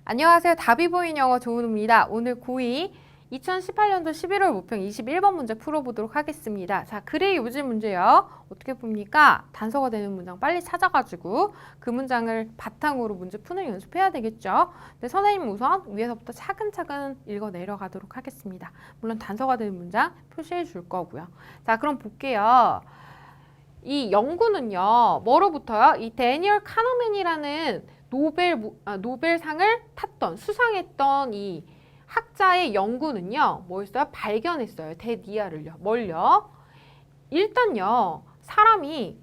안녕하세요. 다비보인 영어 조은우입니다. 오늘 고2 2018년도 11월 모평 21번 문제 풀어보도록 하겠습니다. 자, 글의 요지 문제요. 어떻게 봅니까? 단서가 되는 문장 빨리 찾아가지고 그 문장을 바탕으로 문제 푸는 연습해야 되겠죠. 근데 선생님 우선 위에서부터 차근차근 읽어 내려가도록 하겠습니다. 물론 단서가 되는 문장 표시해 줄 거고요. 자, 그럼 볼게요. 이 연구는요. 뭐로부터요? 이 데니얼 카너맨이라는 노벨상을 탔던, 수상했던 이 학자의 연구는요. 뭐였어요? 발견했어요. 데니얼을요. 뭘요? 일단요. 사람이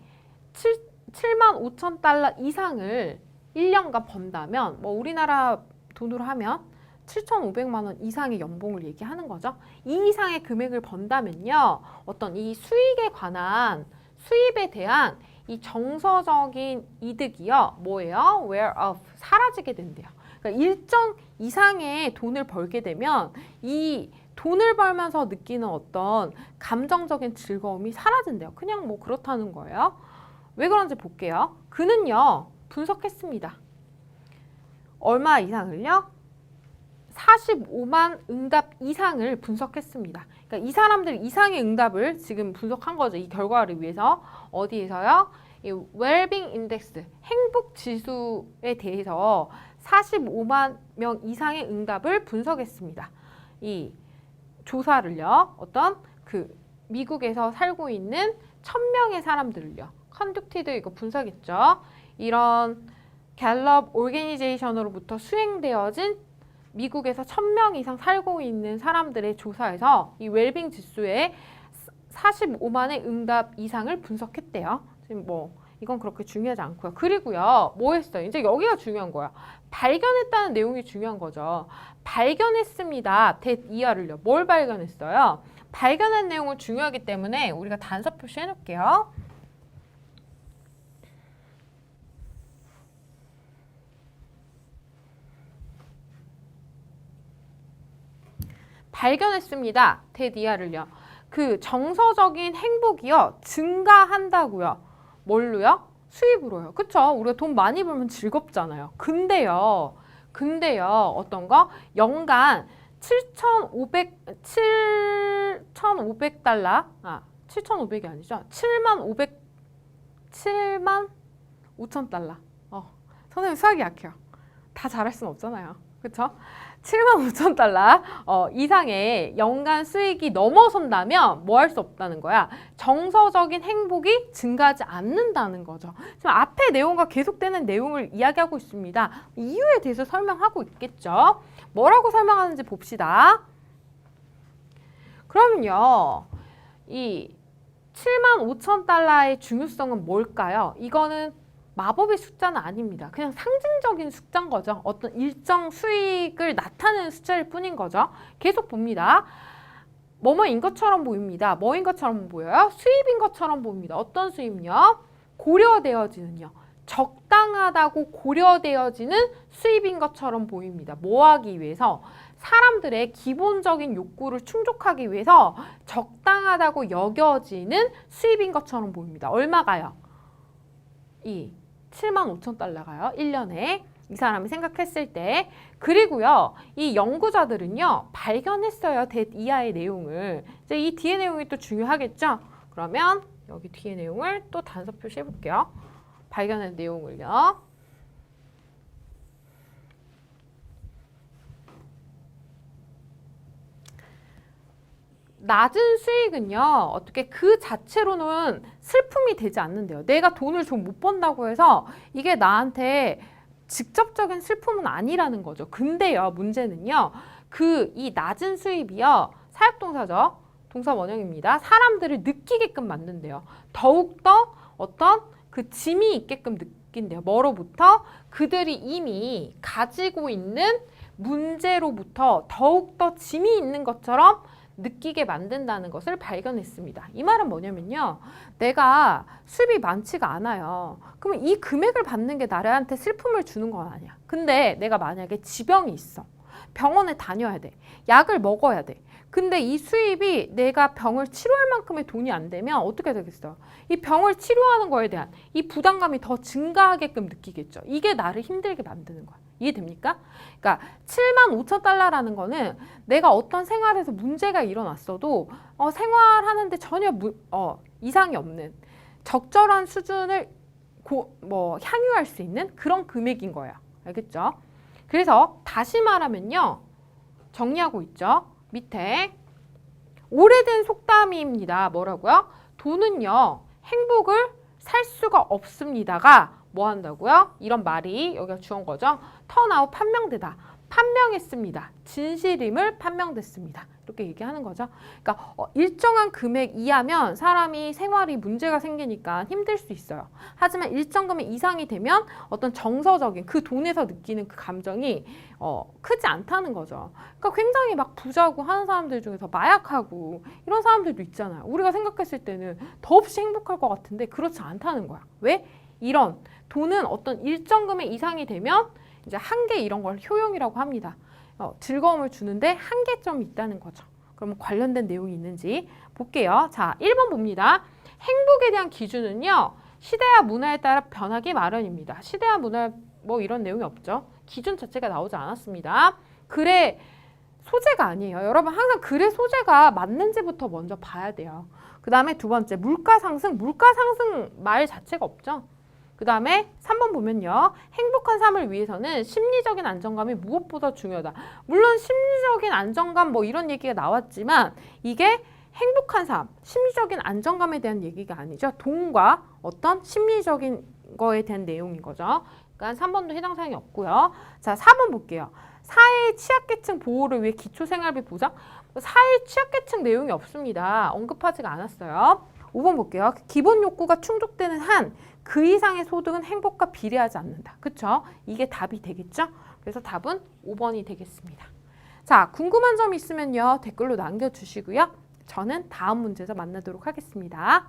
7만 5천 달러 이상을 1년간 번다면 뭐 우리나라 돈으로 하면 7,500만 원 이상의 연봉을 얘기하는 거죠. 이 이상의 금액을 번다면요. 어떤 이 수입에 대한 이 정서적인 이득이요. 뭐예요? wear off. 사라지게 된대요. 그러니까 일정 이상의 돈을 벌게 되면 이 돈을 벌면서 느끼는 어떤 감정적인 즐거움이 사라진대요. 그냥 뭐 그렇다는 거예요. 왜 그런지 볼게요. 그는요. 분석했습니다. 얼마 이상을요? 45만 응답 이상을 분석했습니다. 그러니까 이 사람들 이상의 응답을 지금 분석한 거죠. 이 결과를 위해서. 어디에서요? 이 웰빙 인덱스, 행복 지수에 대해서 45만 명 이상의 응답을 분석했습니다. 이 조사를요. 어떤 그 미국에서 살고 있는 1000명의 사람들을요. 컨덕티드 이거 분석했죠. 이런 갤럽 오르게니제이션으로부터 수행되어진 미국에서 1000명 이상 살고 있는 사람들의 조사에서 이 웰빙 지수의 45만의 응답 이상을 분석했대요. 지금 뭐 이건 그렇게 중요하지 않고요. 그리고요. 뭐 했어요? 이제 여기가 중요한 거야. 발견했다는 내용이 중요한 거죠. 발견했습니다. 이하를요. 뭘 발견했어요? 발견한 내용은 중요하기 때문에 우리가 단서 표시해 놓을게요. 발견했습니다. 이하를요. 그 정서적인 행복이요. 증가한다고요. 뭘로요? 수입으로요. 그쵸? 우리가 돈 많이 벌면 즐겁잖아요. 근데요. 어떤 거? 연간 7,500달러. 7,500이 아니죠. 7만 5천 달러. 선생님 수학이 약해요. 다 잘할 수는 없잖아요. 그쵸? 7만 5천 달러 이상의 연간 수익이 넘어선다면 뭐 할 수 없다는 거야? 정서적인 행복이 증가하지 않는다는 거죠. 지금 앞에 내용과 계속되는 내용을 이야기하고 있습니다. 이유에 대해서 설명하고 있겠죠. 뭐라고 설명하는지 봅시다. 그럼요. 이 7만 5천 달러의 중요성은 뭘까요? 이거는 마법의 숫자는 아닙니다. 그냥 상징적인 숫자인 거죠. 어떤 일정 수익을 나타내는 숫자일 뿐인 거죠. 계속 봅니다. 뭐뭐인 것처럼 보입니다. 뭐인 것처럼 보여요? 수입인 것처럼 보입니다. 어떤 수입요? 고려되어지는요. 적당하다고 고려되어지는 수입인 것처럼 보입니다. 뭐 하기 위해서? 사람들의 기본적인 욕구를 충족하기 위해서 적당하다고 여겨지는 수입인 것처럼 보입니다. 얼마가요? 7만 5천 달러가요. 1년에. 이 사람이 생각했을 때. 그리고요. 이 연구자들은요. 발견했어요. 이하의 내용을. 이제 이 뒤에 내용이 또 중요하겠죠? 그러면 여기 뒤에 내용을 또 단서 표시해 볼게요. 발견한 내용을요. 낮은 수익은요. 어떻게 그 자체로는 슬픔이 되지 않는데요. 내가 돈을 좀 못 번다고 해서 이게 나한테 직접적인 슬픔은 아니라는 거죠. 근데요. 문제는요. 이 낮은 수입이요. 사역동사죠. 동사 원형입니다. 사람들을 느끼게끔 만든대요. 더욱더 어떤 그 짐이 있게끔 느낀대요. 뭐로부터? 그들이 이미 가지고 있는 문제로부터 더욱더 짐이 있는 것처럼 느끼게 만든다는 것을 발견했습니다. 이 말은 뭐냐면요. 내가 수입이 많지가 않아요. 그러면 이 금액을 받는 게 나한테 슬픔을 주는 건 아니야. 근데 내가 만약에 지병이 있어. 병원에 다녀야 돼. 약을 먹어야 돼. 근데 이 수입이 내가 병을 치료할 만큼의 돈이 안 되면 어떻게 되겠어요? 이 병을 치료하는 거에 대한 이 부담감이 더 증가하게끔 느끼겠죠. 이게 나를 힘들게 만드는 거야. 이해됩니까? 그러니까 75,000달러라는 거는 내가 어떤 생활에서 문제가 일어났어도 생활하는데 전혀 이상이 없는 적절한 수준을 향유할 수 있는 그런 금액인 거예요. 알겠죠? 그래서 다시 말하면요. 정리하고 있죠. 밑에 오래된 속담입니다. 뭐라고요? 돈은요. 행복을 살 수가 없습니다가 뭐 한다고요? 이런 말이 여기가 주어온 거죠. 턴아웃 판명되다. 판명했습니다. 진실임을 판명됐습니다. 이렇게 얘기하는 거죠. 그러니까 일정한 금액 이하면 사람이 생활이 문제가 생기니까 힘들 수 있어요. 하지만 일정 금액 이상이 되면 어떤 정서적인 그 돈에서 느끼는 그 감정이 크지 않다는 거죠. 그러니까 굉장히 막 부자고 하는 사람들 중에서 마약하고 이런 사람들도 있잖아요. 우리가 생각했을 때는 더없이 행복할 것 같은데 그렇지 않다는 거야. 왜? 이런 돈은 어떤 일정 금액 이상이 되면 이제 한계 이런 걸 효용이라고 합니다. 즐거움을 주는데 한계점이 있다는 거죠. 그러면 관련된 내용이 있는지 볼게요. 자, 1번 봅니다. 행복에 대한 기준은요. 시대와 문화에 따라 변하기 마련입니다. 시대와 문화 뭐 이런 내용이 없죠. 기준 자체가 나오지 않았습니다. 글의 소재가 아니에요. 여러분 항상 글의 소재가 맞는지부터 먼저 봐야 돼요. 그 다음에 두 번째 물가 상승 말 자체가 없죠. 그 다음에 3번 보면요. 행복한 삶을 위해서는 심리적인 안정감이 무엇보다 중요하다. 물론 심리적인 안정감 뭐 이런 얘기가 나왔지만 이게 행복한 삶, 심리적인 안정감에 대한 얘기가 아니죠. 돈과 어떤 심리적인 거에 대한 내용인 거죠. 그러니까 3번도 해당 사항이 없고요. 자, 4번 볼게요. 사회 취약계층 보호를 위해 기초생활비 보장? 사회 취약계층 내용이 없습니다. 언급하지가 않았어요. 5번 볼게요. 기본 욕구가 충족되는 한 그 이상의 소득은 행복과 비례하지 않는다. 그쵸? 이게 답이 되겠죠? 그래서 답은 5번이 되겠습니다. 자, 궁금한 점 있으면요. 댓글로 남겨주시고요. 저는 다음 문제에서 만나도록 하겠습니다.